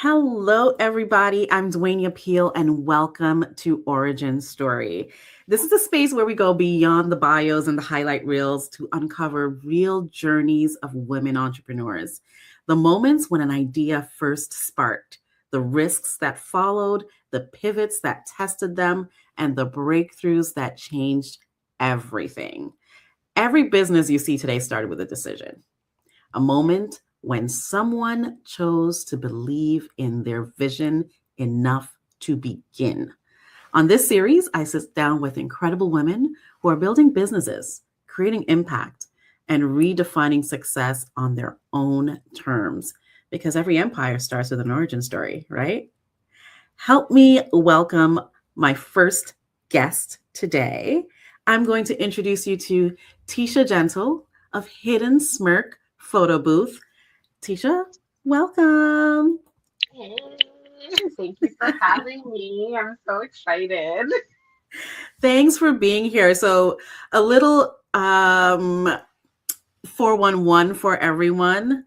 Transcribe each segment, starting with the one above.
Hello, everybody. I'm Dwania Peele, and welcome to Origin Story. This is a space where we go beyond the bios and the highlight reels to uncover real journeys of women entrepreneurs. The moments when an idea first sparked, the risks that followed, the pivots that tested them, and the breakthroughs that changed everything. Every business you see today started with a decision, a moment when someone chose to believe in their vision enough to begin. On this series, I sit down with incredible women who are building businesses, creating impact, and redefining success on their own terms. Because every empire starts with an origin story, right? Help me welcome my first guest today. I'm going to introduce you to Teisha Gentle of Hidden Smirk Photobooth. Teisha, welcome. Hey, thank you for having me. I'm so excited. Thanks for being here. So, a little 411 for everyone.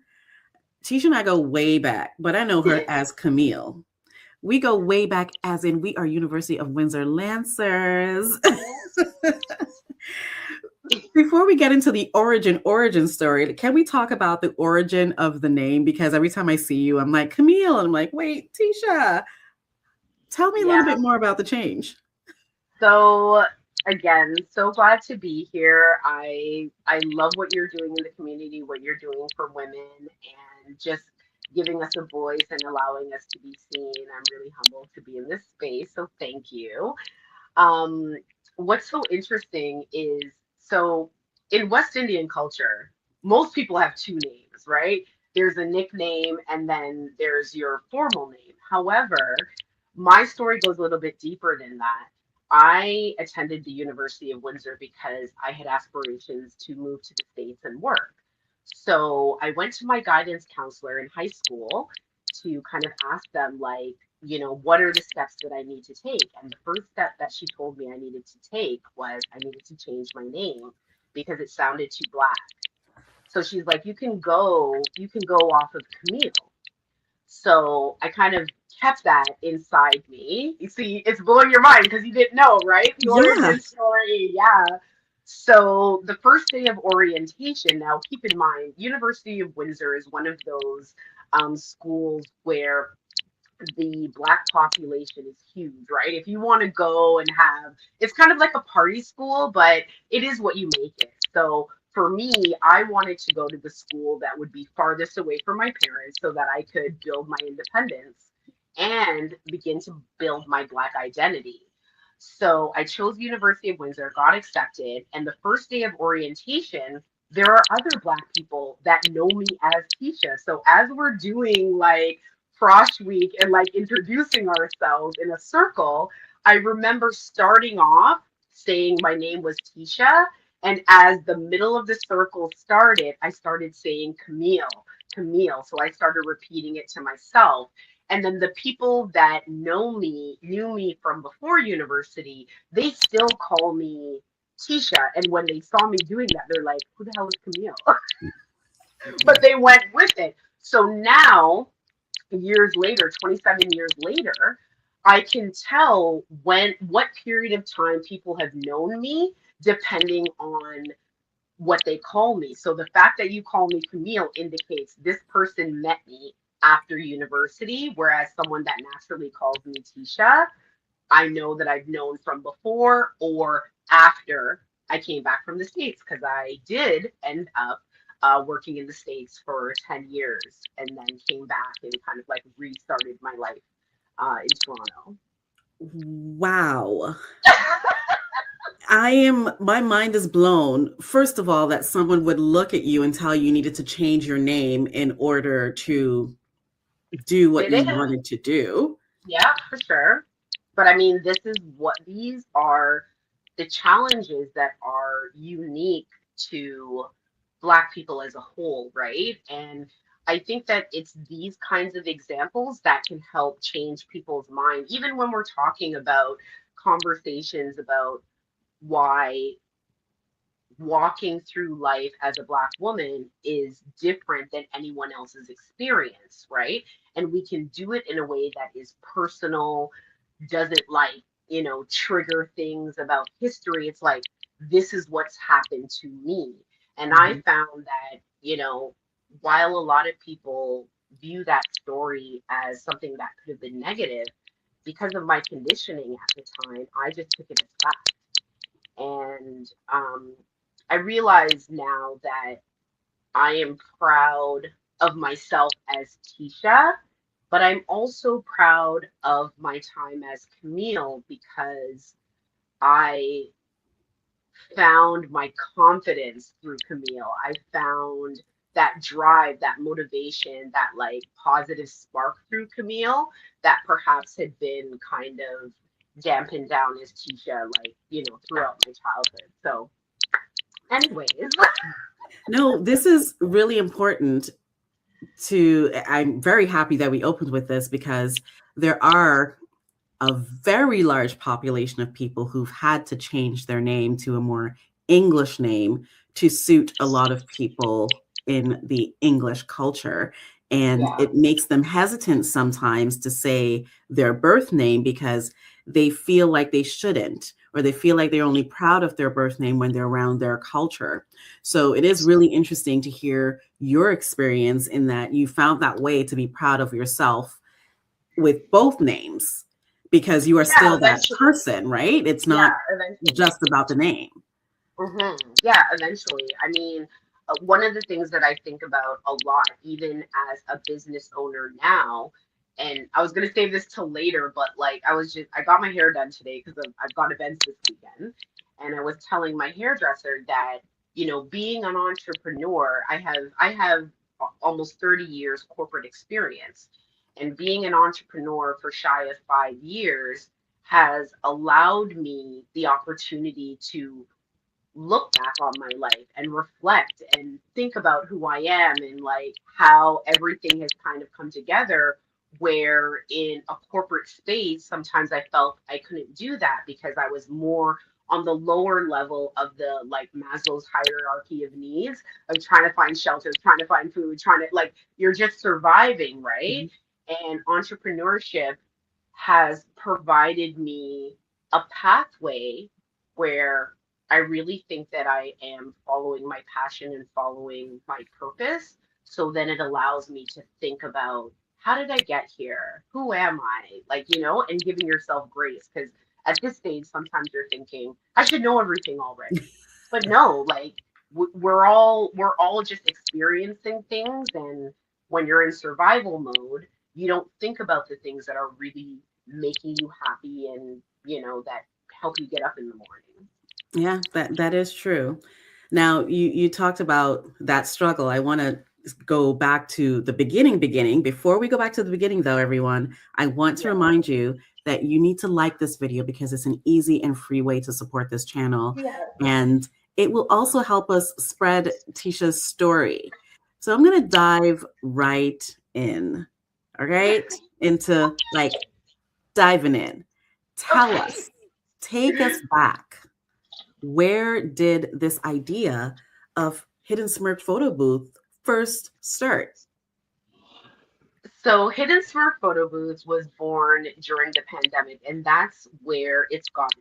Teisha and I go way back, but I know her as Camille. We go way back, as in we are University of Windsor Lancers. Before we get into the origin story, can we talk about the origin of the name? Because every time I see you, I'm like, Camille. And I'm like, wait, Teisha, tell me a little Yeah. bit more about the change. So again, so glad to be here. I love what you're doing in the community, what you're doing for women, and just giving us a voice and allowing us to be seen. I'm really humbled to be in this space, so thank you. Um, what's so interesting is so in West Indian culture, most people have two names, right? There's a nickname and then there's your formal name. However, my story goes a little bit deeper than that. I attended the University of Windsor because I had aspirations to move to the States and work. So I went to my guidance counselor in high school to kind of ask them, like, what are the steps that I need to take? And the first step that she told me I needed to take was I needed to change my name because it sounded too black. So she's like, you can go off of Camille. So I kind of kept that inside me. You see, it's blowing your mind because you didn't know, right? The Yeah. origin story. Yeah. So the first day of orientation, now keep in mind, University of Windsor is one of those schools where the black population is huge, right? If you want to go and have, it's kind of like a party school, but it is what you make it. So for me, I wanted to go to the school that would be farthest away from my parents so that I could build my independence and begin to build my black identity. So I chose University of Windsor, got accepted, and the first day of orientation, there are other black people that know me as Teisha. So as we're doing like Frosh Week and like introducing ourselves in a circle, I remember starting off saying my name was Teisha. And as the middle of the circle started, I started saying Camille, Camille. So I started repeating it to myself. And then the people that know me, knew me from before university, they still call me Tisha. And when they saw me doing that, they're like, who the hell is Camille? But they went with it. So now, years later, 27 years later, I can tell what period of time people have known me depending on what they call me. So the fact that you call me Camille indicates this person met me after university, whereas someone that naturally calls me Tisha, I know that I've known from before or after I came back from the States because I did end up working in the States for 10 years and then came back and kind of like restarted my life in Toronto. Wow. My mind is blown. First of all, that someone would look at you and tell you needed to change your name in order to do what It you is. wanted to do. Yeah, for sure. But I mean, these are the challenges that are unique to Black people as a whole, right? And I think that it's these kinds of examples that can help change people's mind, even when we're talking about conversations about why walking through life as a Black woman is different than anyone else's experience, right? And we can do it in a way that is personal, doesn't like, trigger things about history. It's like, this is what's happened to me. And I Mhm. found that, while a lot of people view that story as something that could have been negative, because of my conditioning at the time, I just took it as fact. And I realize now that I am proud of myself as Teisha, but I'm also proud of my time as Camille because I found my confidence through Camille. I found that drive, that motivation, that like positive spark through Camille that perhaps had been kind of dampened down as Teisha, like, throughout my childhood. So, anyways, No, this is really important to. I'm very happy that we opened with this because there are a very large population of people who've had to change their name to a more English name to suit a lot of people in the English culture. And yeah, it makes them hesitant sometimes to say their birth name because they feel like they shouldn't, or they feel like they're only proud of their birth name when they're around their culture. So it is really interesting to hear your experience in that you found that way to be proud of yourself with both names because you are yeah, still that eventually, person, right? It's yeah, not eventually. just about the name. Yeah, eventually. I mean, one of the things that I think about a lot, even as a business owner now, and I was gonna save this till later, but like I got my hair done today because I've got events this weekend, and I was telling my hairdresser that being an entrepreneur, I have almost 30 years corporate experience, and being an entrepreneur for shy of 5 years has allowed me the opportunity to look back on my life and reflect and think about who I am and like how everything has kind of come together. Where in a corporate space, sometimes I felt I couldn't do that because I was more on the lower level of the like Maslow's hierarchy of needs of trying to find shelter, trying to find food, trying to like you're just surviving, right? Mhm. And entrepreneurship has provided me a pathway where I really think that I am following my passion and following my purpose. So then it allows me to think about how did I get here? Who am I? Like, and giving yourself grace. Because at this stage, sometimes you're thinking, I should know everything already. But no, like we're all just experiencing things. And when you're in survival mode, you don't think about the things that are really making you happy and, that help you get up in the morning. Yeah, that is true. Now, you talked about that struggle. I want to go back to the beginning. Before we go back to the beginning, though, everyone, I want to Yeah. remind you that you need to like this video because it's an easy and free way to support this channel. Yeah. And it will also help us spread Tisha's story. So I'm going to dive right in, all right, into like diving in. Tell Okay. us, take us back. Where did this idea of Hidden Smirk Photo Booth first start? So Hidden Smurf Photo Booths was born during the pandemic, and that's where it got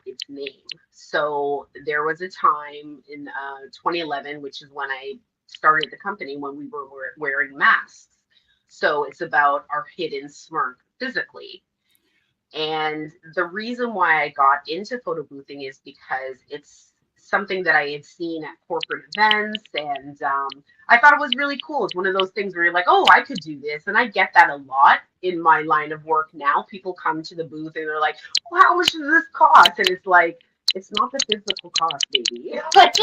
its name. So there was a time in 2011, which is when I started the company, when we were wearing masks. So it's about our hidden smirk physically. And the reason why I got into photo boothing is because it's something that I had seen at corporate events, and I thought it was really cool. It's one of those things where you're like, oh, I could do this. And I get that a lot in my line of work now. People come to the booth and they're like, well, how much does this cost? And it's like, it's not the physical cost, baby. Like,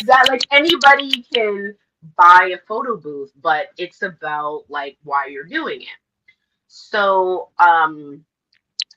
that like anybody can buy a photo booth, but it's about like why you're doing it. So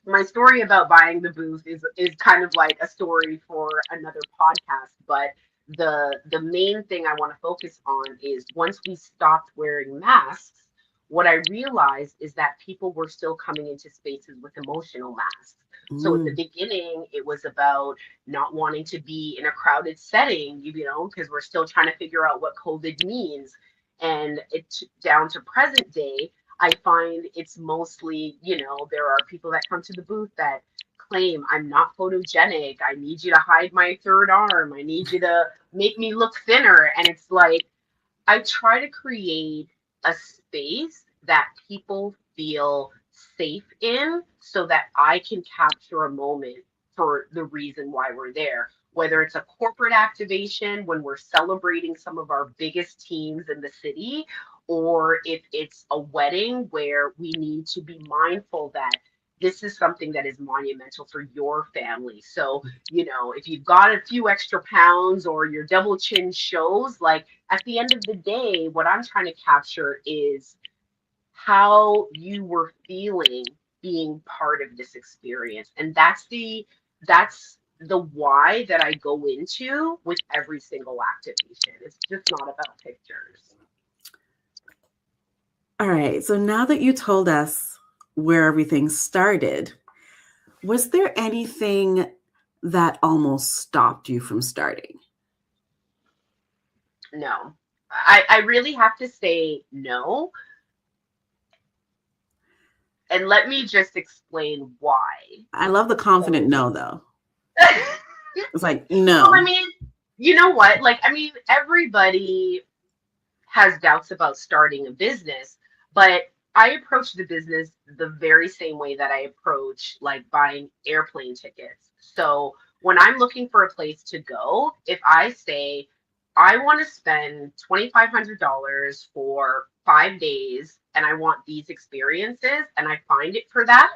my story about buying the booth is kind of like a story for another podcast, but the main thing I want to focus on is once we stopped wearing masks, what I realized is that people were still coming into spaces with emotional masks. So at the Mm. beginning, it was about not wanting to be in a crowded setting, because we're still trying to figure out what COVID means. And it's down to present day, I find it's mostly, there are people that come to the booth that claim I'm not photogenic. I need you to hide my third arm. I need you to make me look thinner. And it's like, I try to create a space that people feel safe in so that I can capture a moment for the reason why we're there. Whether it's a corporate activation when we're celebrating some of our biggest teams in the city, or if it's a wedding where we need to be mindful that this is something that is monumental for your family. So, if you've got a few extra pounds or your double chin shows, like at the end of the day, what I'm trying to capture is how you were feeling being part of this experience. And that's the why that I go into with every single activation. It's just not about pictures. All right. So now that you told us where everything started, was there anything that almost stopped you from starting? No. I really have to say no. And let me just explain why. I love the confident So, no, though. It's like, well, I no. mean, you know what? Like, I mean, everybody has doubts about starting a business, but I approach the business the very same way that I approach like buying airplane tickets. So when I'm looking for a place to go, if I say I want to spend $2,500 for 5 days and I want these experiences and I find it for that,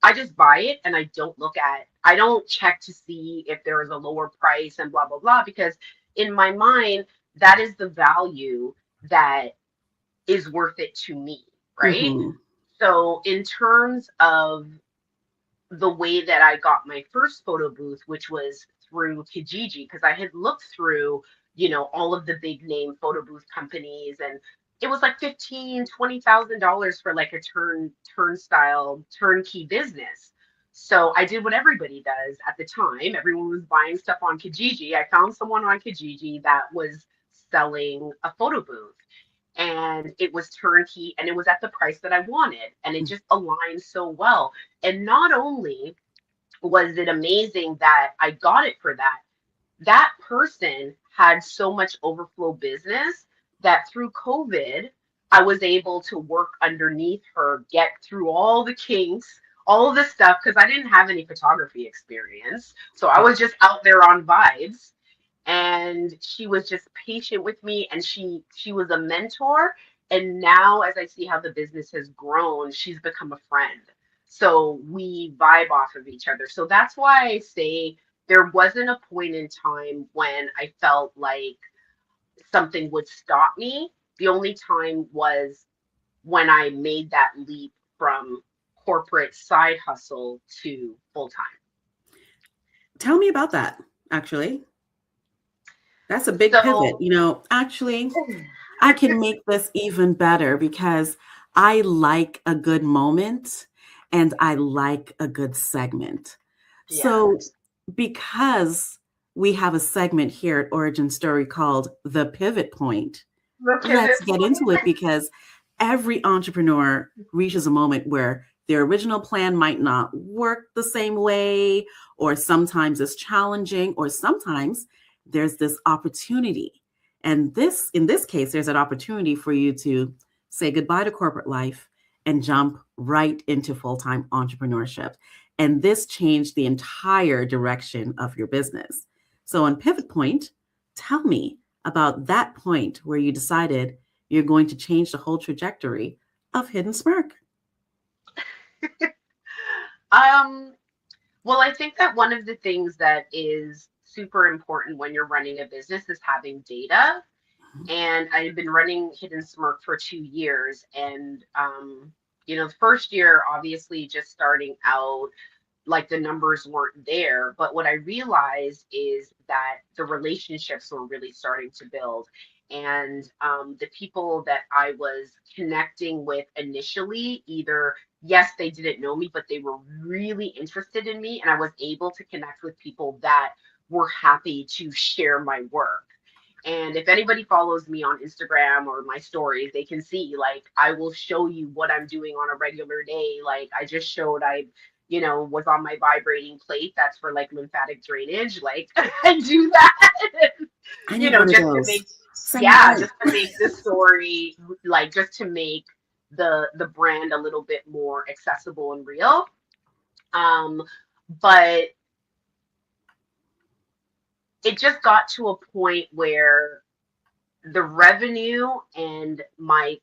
I just buy it and I don't check to see if there is a lower price and blah, blah, blah, because in my mind, that is the value that is worth it to me, right? Hmm. So, in terms of the way that I got my first photo booth, which was through Kijiji, because I had looked through, all of the big name photo booth companies, and it was like $20,000 for like a turnstile turnkey business. So I did what everybody does at the time. Everyone was buying stuff on Kijiji. I found someone on Kijiji that was selling a photo booth and it was turnkey and it was at the price that I wanted and it just aligned so well. And not only was it amazing that I got it for that, that person had so much overflow business that through COVID, I was able to work underneath her, get through all the kinks, all of the stuff, because I didn't have any photography experience. So I was just out there on vibes. And she was just patient with me and she was a mentor. And now as I see how the business has grown, she's become a friend. So we vibe off of each other. So that's why I say there wasn't a point in time when I felt like something would stop me. The only time was when I made that leap from corporate side hustle to full time. Tell me about that, actually. That's a big pivot. So, Actually, I can make this even better because I like a good moment and I like a good segment. yeah, So, because we have a segment here at Origin Story called The Pivot Point, the let's pivot get into point. it because every entrepreneur reaches a moment where their original plan might not work the same way, or sometimes it's challenging, or sometimes there's this opportunity. And in this case, there's an opportunity for you to say goodbye to corporate life and jump right into full-time entrepreneurship. And this changed the entire direction of your business. So on Pivot Point, tell me about that point where you decided you're going to change the whole trajectory of Hidden Smirk. Um, well, I think that one of the things that is super important when you're running a business is having data. And I've been running Hidden Smirk for 2 years. And, the first year, obviously, just starting out, like the numbers weren't there. But what I realized is that the relationships were really starting to build. And the people that I was connecting with initially, either, yes, they didn't know me, but they were really interested in me. And I was able to connect with people that were happy to share my work. And if anybody follows me on Instagram or my stories, they can see, like, I will show you what I'm doing on a regular day. Like, I just showed was on my vibrating plate. That's for like lymphatic drainage. Like, I do that, I need one of just to those. make, Send me a yeah, link. just to make the story, like, just to make the brand a little bit more accessible and real. Um, but it just got to a point where the revenue and my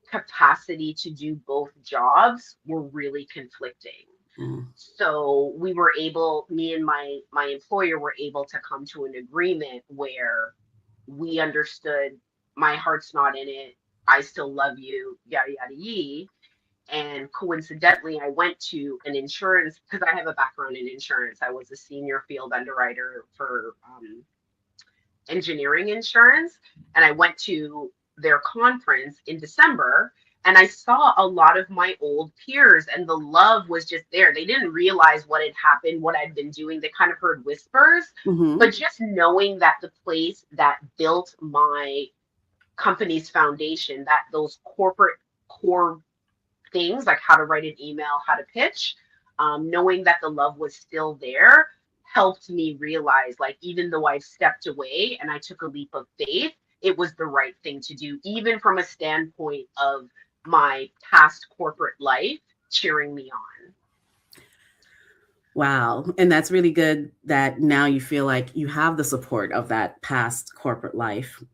capacity to do both jobs were really conflicting. Mm. So me and my employer were able to come to an agreement where we understood my heart's not in it. I still love you, yada yada yee. And coincidentally, I went to an insurance because I have a background in insurance. I was a senior field underwriter for engineering insurance, and I went to their conference in December, and I saw a lot of my old peers, and the love was just there. They didn't realize what had happened, what I'd been doing. They kind of heard whispers, Hmm. but just knowing that the place that built my company's foundation, that those corporate core things like how to write an email, how to pitch, knowing that the love was still there helped me realize, like, even though I stepped away and I took a leap of faith, it was the right thing to do, even from a standpoint of my past corporate life cheering me on. Wow. And that's really good that now you feel like you have the support of that past corporate life.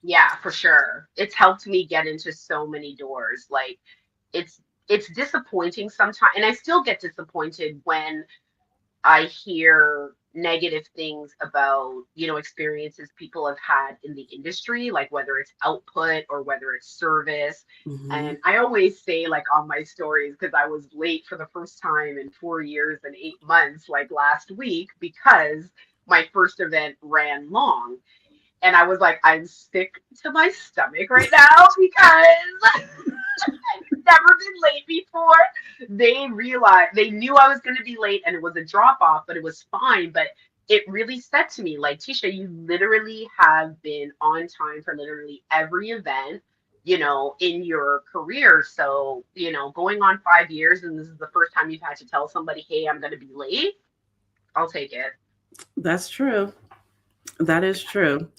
Yeah, for sure. It's helped me get into so many doors. Like, it's disappointing sometimes, and I still get disappointed when I hear negative things about, experiences people have had in the industry, like whether it's output or whether it's service. Hmm. And I always say, like, on my stories, because I was late for the first time in 4 years and 8 months, like last week, because my first event ran long. And I was like, I'm sick to my stomach right now because never been late before. They knew I was going to be late and it was a drop off, but it was fine. But it really said to me, like, Teisha, you literally have been on time for literally every event, in your career. So, going on 5 years, and this is the first time you've had to tell somebody, hey, I'm going to be late. I'll take it. That's true. That is true.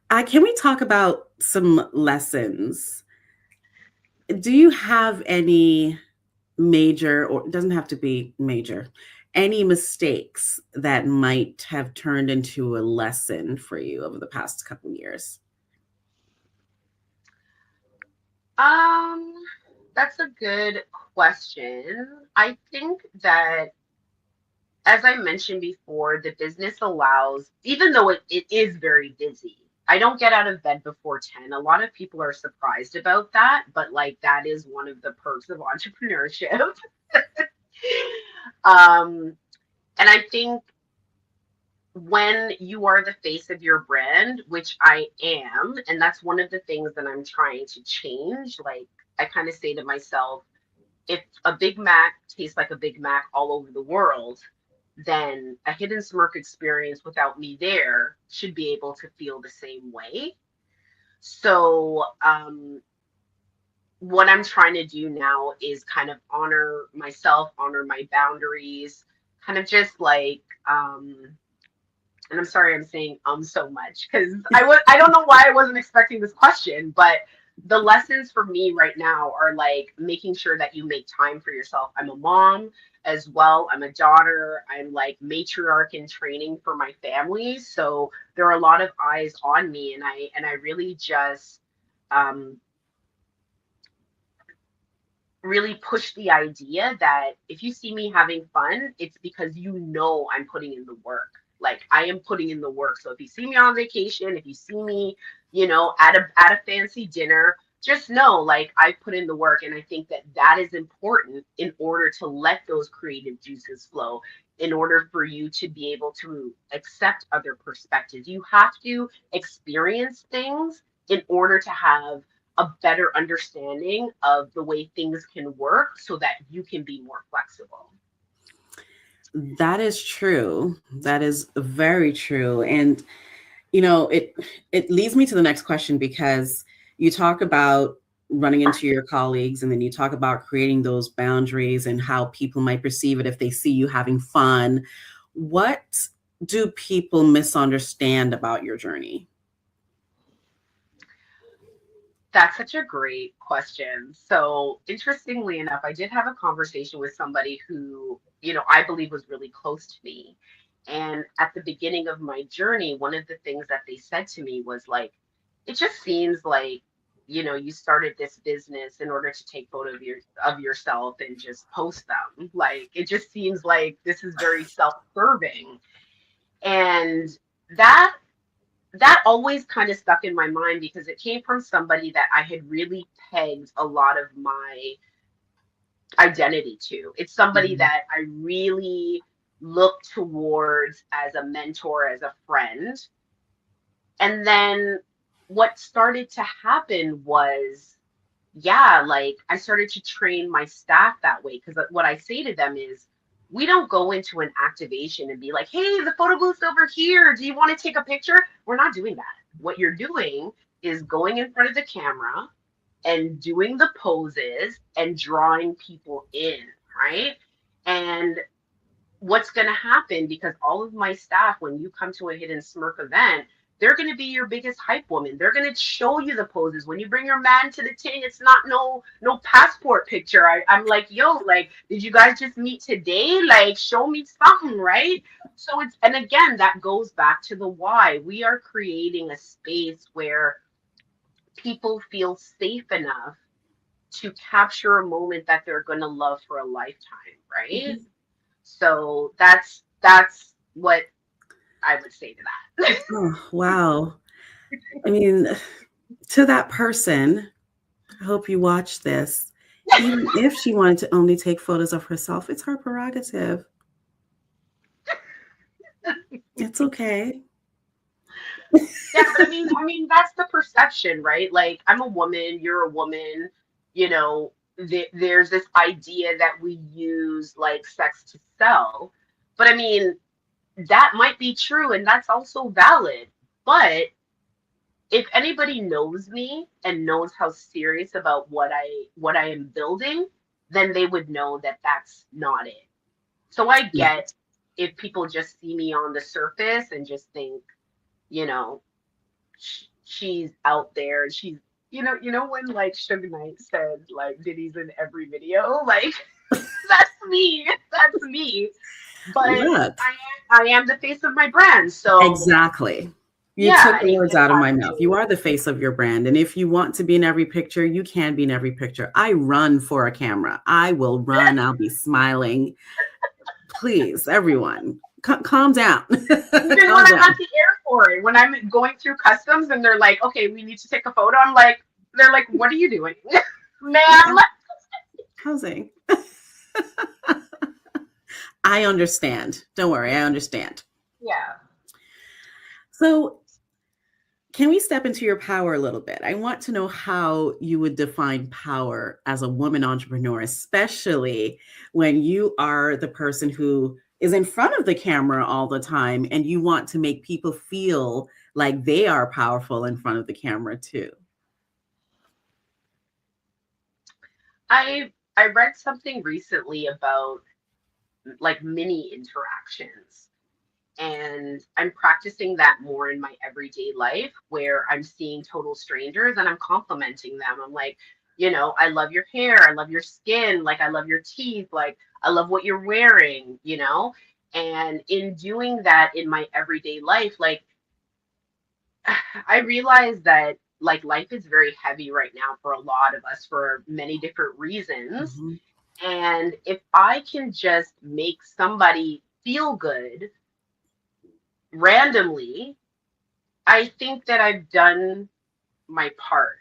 Can we talk about some lessons? Do you have any major, or it doesn't have to be major, any mistakes that might have turned into a lesson for you over the past couple years? Um, that's a good question. I think that, as I mentioned before, the business allows, even though it is very busy, I don't get out of bed before 10. A lot of people are surprised about that, but like that is one of the perks of entrepreneurship. um, and I think when you are the face of your brand, which I am, and that's one of the things that I'm trying to change, like, I kind of say to myself, if a Big Mac tastes like a Big Mac all over the world, then a hidden Smirk experience without me there should be able to feel the same way. So, what I'm trying to do now is kind of honor myself, honor my boundaries, kind of just like, and I'm sorry I'm saying so much because I don't know why I wasn't expecting this question, but the lessons for me right now are like making sure that you make time for yourself. I'm a mom as well. I'm a daughter. I'm like matriarch in training for my family. So there are a lot of eyes on me, and I really just um really push the idea that if you see me having fun, it's because I'm putting in the work. Like, I am putting in the work. So if you see me on vacation, if you see me, at a fancy dinner, just know, like, I put in the work. And I think that that is important in order to let those creative juices flow, in order for you to be able to accept other perspectives. You have to experience things in order to have a better understanding of the way things can work so that you can be more flexible. That is true. That is very true. And it leads me to the next question, because you talk about running into your colleagues, and then you talk about creating those boundaries and how people might perceive it if they see you having fun. What do people misunderstand about your journey? That's such a great question. So, interestingly enough, I did have a conversation with somebody who, I believe was really close to me. And at the beginning of my journey, one of the things that they said to me was like, it just seems like, you started this business in order to take photo of yourself and just post them. Like, it just seems like this is very self-serving. And that that always kind of stuck in my mind because it came from somebody that I had really pegged a lot of my identity to. It's somebody Mhm. that I really look towards as a mentor, as a friend. And then what started to happen was, yeah, like I started to train my staff that way because what I say to them is, we don't go into an activation and be like, hey, the photo booth's over here. Do you want to take a picture? We're not doing that. What you're doing is going in front of the camera and doing the poses and drawing people in, right? And what's going to happen, because all of my staff, when you come to a hidden Smirk event, they're going to be your biggest hype woman. They're going to show you the poses. When you bring your man to the ting, it's not no passport picture. I'm like, yo, like, did you guys just meet today? Like, show me something, right? So it's, and again, that goes back to the why. We are creating a space where people feel safe enough to capture a moment that they're going to love for a lifetime, right? Mhm. So that's what I would say to that. Oh, wow. I mean, to that person, I hope you watch this. Even if she wanted to only take photos of herself, it's her prerogative. It's okay. Yeah, but I mean that's the perception, right? Like I'm a woman, you're a woman, there's this idea that we use like sex to sell. But I mean, that might be true and that's also valid. But if anybody knows me and knows how serious about what I am building, then they would know that that's not it. So I Yeah. get if people just see me on the surface and just think, you know, she's out there and she's, when like Suge Knight said like Diddy's in every video, like that's me, that's me. But Look, I am the face of my brand, so exactly. You yeah, took and the you words just out of have my mouth. You to. are the face of your brand. And if you want to be in every picture, you can be in every picture. I run for a camera. I will run. I'll be smiling. Please, everyone, calm down. Even when Calm I'm down. at the airport, when I'm going through customs and they're like, okay, we need to take a photo, I'm like, they're like, what are you doing? Ma'am? Housing. I understand. Don't worry. I understand. Yeah. So, can we step into your power a little bit? I want to know how you would define power as a woman entrepreneur, especially when you are the person who is in front of the camera all the time and you want to make people feel like they are powerful in front of the camera too. I read something recently about like mini interactions. And I'm practicing that more in my everyday life where I'm seeing total strangers and I'm complimenting them. I'm like, I love your hair, I love your skin, like I love your teeth, like I love what you're wearing. And in doing that in my everyday life, like I realize that like life is very heavy right now for a lot of us for many different reasons. Mhm. And if I can just make somebody feel good randomly, I think that I've done my part,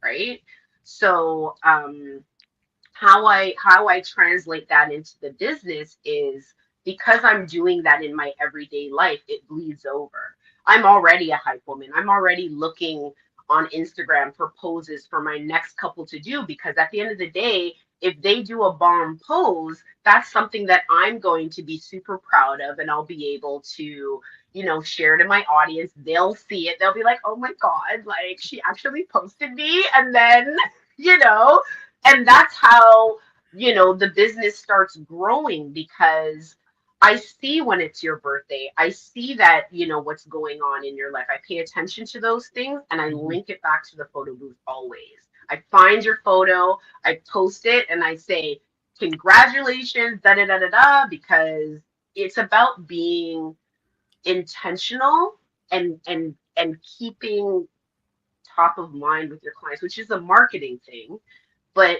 right? So how I translate that into the business is because I'm doing that in my everyday life, it bleeds over. I'm already a hype woman. I'm already looking on Instagram for poses for my next couple to do, because at the end of the day, if they do a bomb pose, that's something that I'm going to be super proud of, and I'll be able to, share to my audience. They'll see it. They'll be like, "Oh my God, like she actually posted me." And then, you know, and that's how, the business starts growing, because I see when it's your birthday. I see that, what's going on in your life. I pay attention to those things and I Mhm. link it back to the photo booth always. I find your photo, I post it, and I say, "Congratulations, da da da da da," because it's about being intentional and keeping top of mind with your clients, which is a marketing thing. But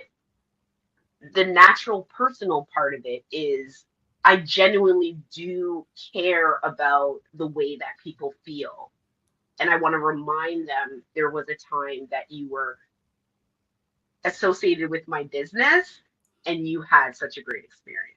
the natural personal part of it is I genuinely do care about the way that people feel. And I want to remind them there was a time that you were associated with my business and you had such a great experience.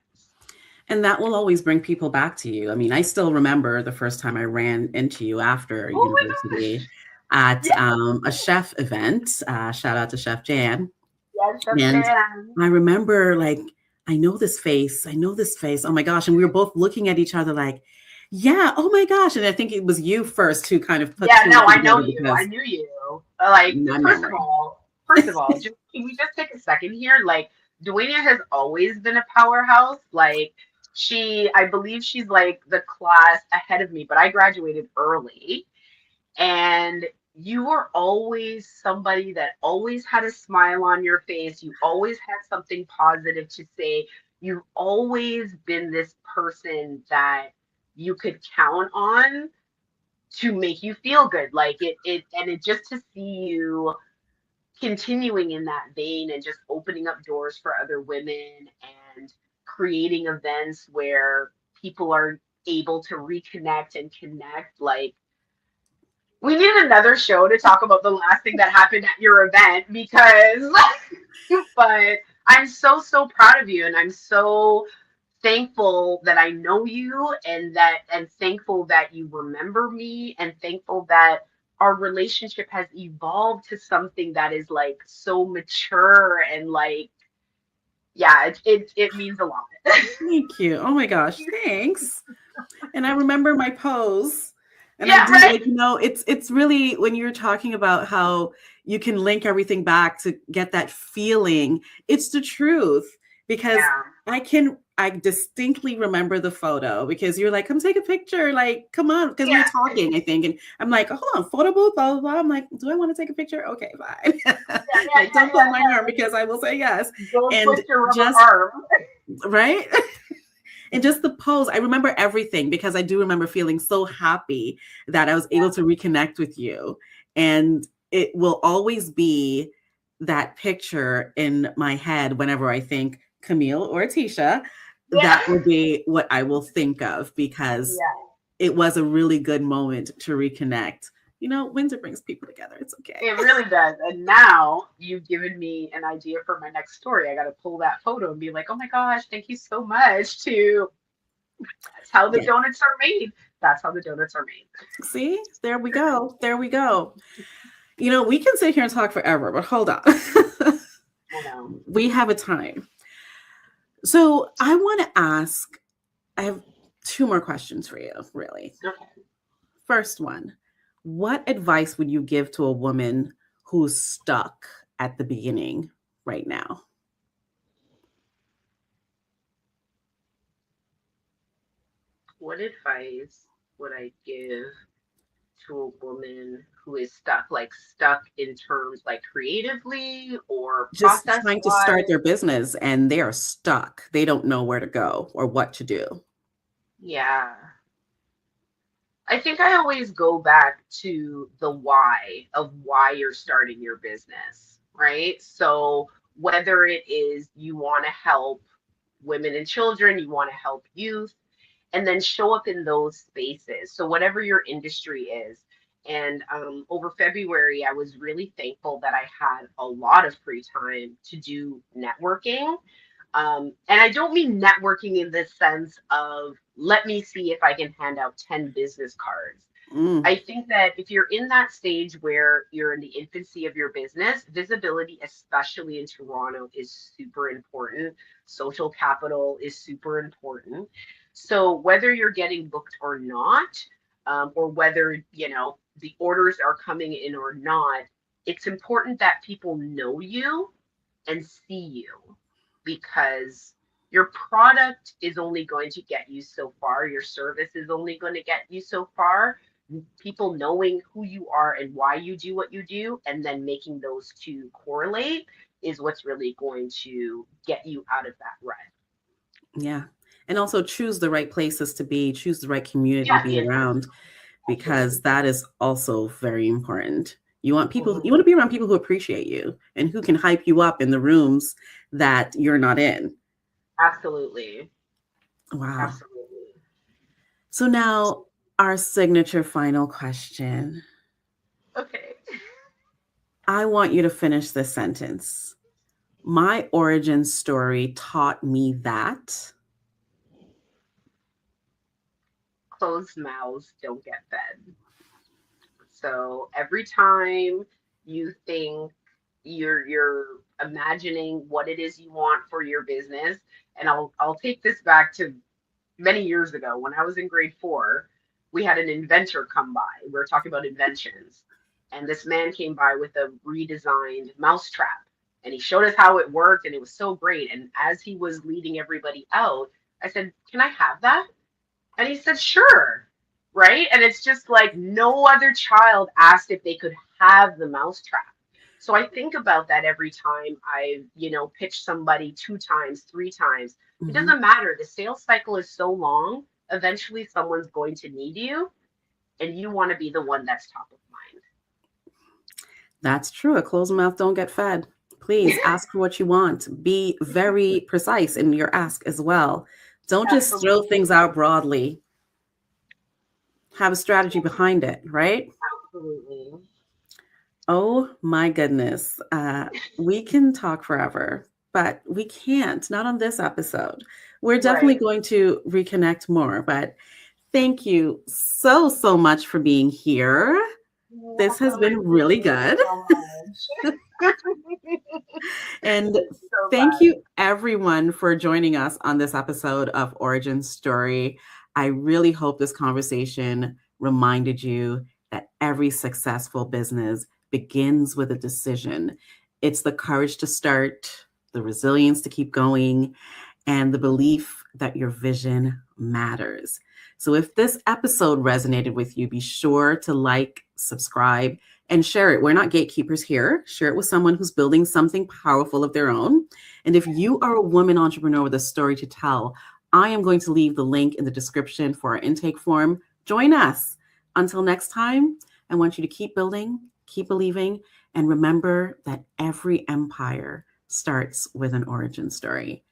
And that will always bring people back to you. I mean, I still remember the first time I ran into you after Oh my gosh. university at Yeah. a chef event. Shout out to Chef Jan. Yes, Chef And Jan. I remember, like, I know this face. I know this face. Oh my gosh. And we were both looking at each other like, yeah, oh my gosh. And I think it was you first who kind of put Yeah, two and no, two I know together you. I because knew you. Like, my memory. first of all, just can we just take a second here? Like, Dwania has always been a powerhouse. Like, I believe she's like the class ahead of me, but I graduated early. And you were always somebody that always had a smile on your face. You always had something positive to say. You've always been this person that you could count on to make you feel good. Like it just to see you continuing in that vein and just opening up doors for other women and creating events where people are able to reconnect and connect. Like, we need another show to talk about the last thing that happened at your event, because but I'm so so proud of you, and I'm so thankful that I know you, and thankful that you remember me, and thankful that our relationship has evolved to something that is like so mature, and like, yeah, it means a lot. Thank you. Oh my gosh. Thanks. And I remember my pose. And I Yeah, do, right. like, it's really when you're talking about how you can link everything back to get that feeling, it's the truth. Because Yeah, I distinctly remember the photo because you're like, come take a picture, like, come on, because we were yeah, talking, I think. And I'm like, hold on, photo booth, blah, blah, blah. I'm like, do I want to take a picture? Okay, fine. yeah, yeah, Like, yeah, don't pull yeah, my arm yeah. because I will say yes. Don't And twist your rubber just, arm. right? And just the pose, I remember everything because I do remember feeling so happy that I was able to reconnect with you. And it will always be that picture in my head whenever I think Camille or Teisha. Yeah, That will be what I will think of because yeah. it was a really good moment to reconnect. Winter brings people together. It's okay. It really does. And now you've given me an idea for my next story. I got to pull that photo and be like, "Oh my gosh, thank you so much." That's how the Yeah. donuts are made. That's how the donuts are made. See, there we go. There we go. We can sit here and talk forever, but hold on. I know. We have a time. So I want to ask, I have two more questions for you, really. Okay. First one, what advice would you give to a woman who's stuck at the beginning right now? What advice would I give to a woman who is stuck, like stuck in terms like creatively or Just process trying to start wise? their business and they are stuck. They don't know where to go or what to do. Yeah. I think I always go back to the why of why you're starting your business, right? So whether it is you want to help women and children, you want to help youth, and then show up in those spaces. So whatever your industry is. And over February, I was really thankful that I had a lot of free time to do networking. And I don't mean networking in the sense of let me see if I can hand out 10 business cards. Mm, I think that if you're in that stage where you're in the infancy of your business, visibility, especially in Toronto, is super important. Social capital is super important. So whether you're getting booked or not, or whether, the orders are coming in or not, it's important that people know you and see you, because your product is only going to get you so far. Your service is only going to get you so far. People knowing who you are and why you do what you do, and then making those two correlate, is what's really going to get you out of that rut. yeah. And also choose the right places to be, choose the right community to Yeah, be the influence. around, because Absolutely. that is also very important. You Mhm. want to be around people who appreciate you and who can hype you up in the rooms that you're not in. Absolutely. Wow. Absolutely. So now our signature final question. Okay. I want you to finish this sentence. My origin story taught me that. Closed mouths don't get fed. So every time you think you're imagining what it is you want for your business, and I'll take this back to many years ago when I was in grade 4. We had an inventor come by. We were talking about inventions, and this man came by with a redesigned mousetrap, and he showed us how it worked, and it was so great. And as he was leading everybody out, I said, "Can I have that?" And he said, "Sure." Right. And it's just like no other child asked if they could have the mousetrap. So I think about that every time I, pitch somebody 2 times, 3 times. It Mhm. doesn't matter. The sales cycle is so long. Eventually, someone's going to need you, and you want to be the one that's top of That's true. A closed mouth don't get fed. Please mind. ask for what you want. Be very precise in your ask as well. Don't just throw things Absolutely. out broadly. Have a strategy behind it, right? Absolutely. Oh my goodness. We can talk forever, but we can't, not on this episode. We're definitely Right. going to reconnect more, but thank you so, so much for being here. You're This has welcome. I been really appreciate it good. so much. And So thank fun. you, everyone, for joining us on this episode of Origin Story. I really hope this conversation reminded you that every successful business begins with a decision. It's the courage to start, the resilience to keep going, and the belief that your vision matters. So, if this episode resonated with you, be sure to like, subscribe, and share it. We're not gatekeepers here. Share it with someone who's building something powerful of their own. And if you are a woman entrepreneur with a story to tell, I am going to leave the link in the description for our intake form. Join us. Until next time, I want you to keep building, keep believing, and remember that every empire starts with an origin story.